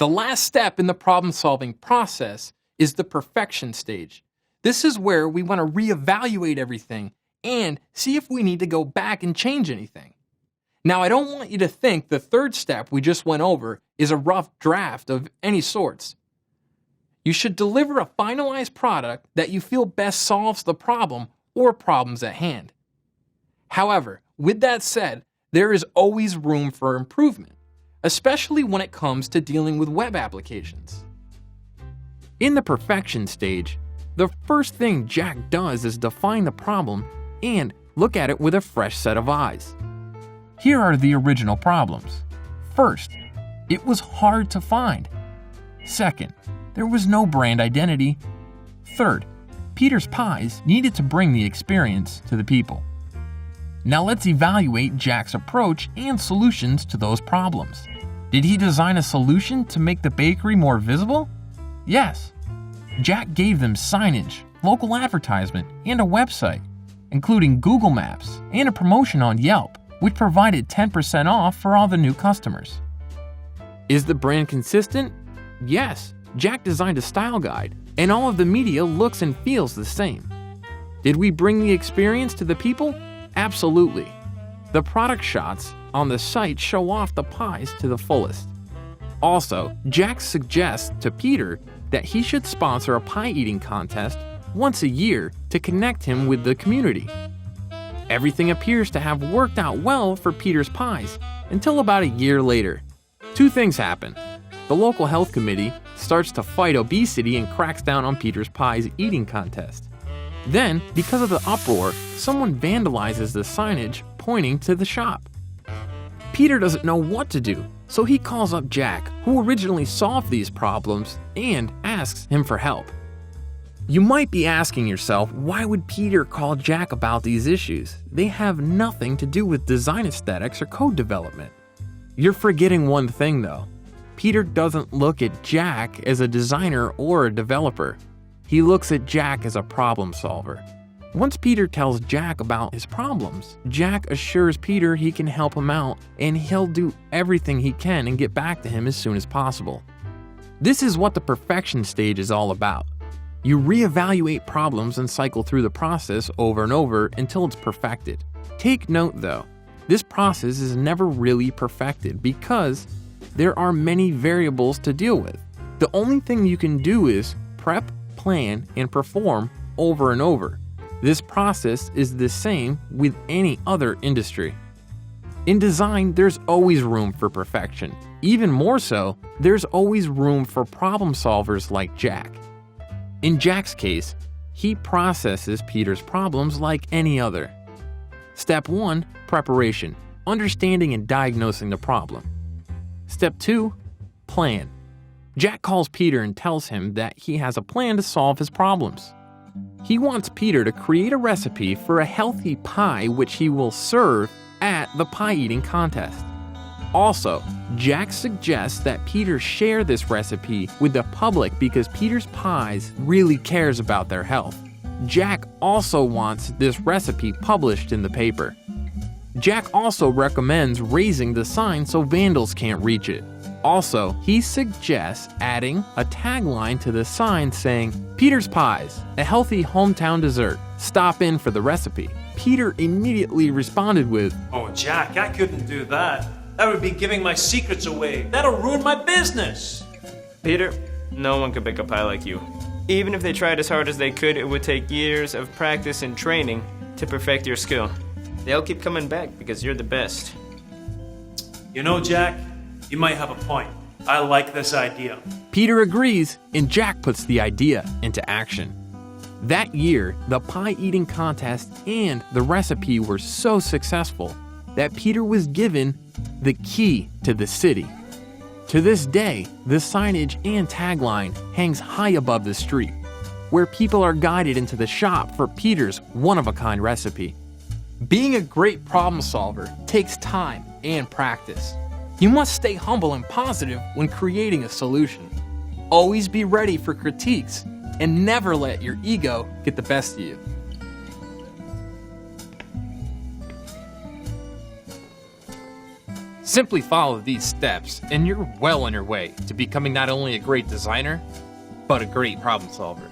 The last step in the problem-solving process is the perfection stage. This is where we want to reevaluate everything and see if we need to go back and change anything. Now, I don't want you to think the third step we just went over is a rough draft of any sorts. You should deliver a finalized product that you feel best solves the problem or problems at hand. However, with that said, there is always room for improvement, especially when it comes to dealing with web applications. In the perfection stage, the first thing Jack does is define the problem and look at it with a fresh set of eyes. Here are the original problems. First, it was hard to find. Second, there was no brand identity. Third, Peter's Pies needed to bring the experience to the people. Now let's evaluate Jack's approach and solutions to those problems. Did he design a solution to make the bakery more visible? Yes. Jack gave them signage, local advertisement, and a website, including Google Maps and a promotion on Yelp, which provided 10% off for all the new customers. Is the brand consistent? Yes. Jack designed a style guide, and all of the media looks and feels the same. Did we bring the experience to the people? Absolutely. The product shots on the site show off the pies to the fullest. Also, Jack suggests to Peter that he should sponsor a pie eating contest once a year to connect him with the community. Everything appears to have worked out well for Peter's Pies until about a year later. Two things happen. The local health committee starts to fight obesity and cracks down on Peter's Pies eating contest. Then, because of the uproar, someone vandalizes the signage pointing to the shop. Peter doesn't know what to do, so he calls up Jack, who originally solved these problems, and asks him for help. You might be asking yourself, why would Peter call Jack about these issues? They have nothing to do with design aesthetics or code development. You're forgetting one thing though. Peter doesn't look at Jack as a designer or a developer. He looks at Jack as a problem solver. Once Peter tells Jack about his problems, Jack assures Peter he can help him out and he'll do everything he can and get back to him as soon as possible. This is what the perfection stage is all about. You reevaluate problems and cycle through the process over and over until it's perfected. Take note though, this process is never really perfected because there are many variables to deal with. The only thing you can do is prep, plan, and perform over and over. This process is the same with any other industry. In design, there's always room for perfection. Even more so, there's always room for problem solvers like Jack. In Jack's case, he processes Peter's problems like any other. Step 1, preparation, understanding and diagnosing the problem. Step 2, plan. Jack calls Peter and tells him that he has a plan to solve his problems. He wants Peter to create a recipe for a healthy pie which he will serve at the pie eating contest. Also, Jack suggests that Peter share this recipe with the public because Peter's Pies really cares about their health. Jack also wants this recipe published in the paper. Jack also recommends raising the sign so vandals can't reach it. Also, he suggests adding a tagline to the sign saying, "Peter's Pies, a healthy hometown dessert. Stop in for the recipe." Peter immediately responded with, "Oh, Jack, I couldn't do that. That would be giving my secrets away. That'll ruin my business." Peter, no one could bake a pie like you. Even if they tried as hard as they could, it would take years of practice and training to perfect your skill. They'll keep coming back because you're the best. You know, Jack, you might have a point. I like this idea. Peter agrees, and Jack puts the idea into action. That year, the pie eating contest and the recipe were so successful that Peter was given the key to the city. To this day, the signage and tagline hangs high above the street, where people are guided into the shop for Peter's one-of-a-kind recipe. Being a great problem solver takes time and practice. You must stay humble and positive when creating a solution. Always be ready for critiques and never let your ego get the best of you. Simply follow these steps, and you're well on your way to becoming not only a great designer, but a great problem solver.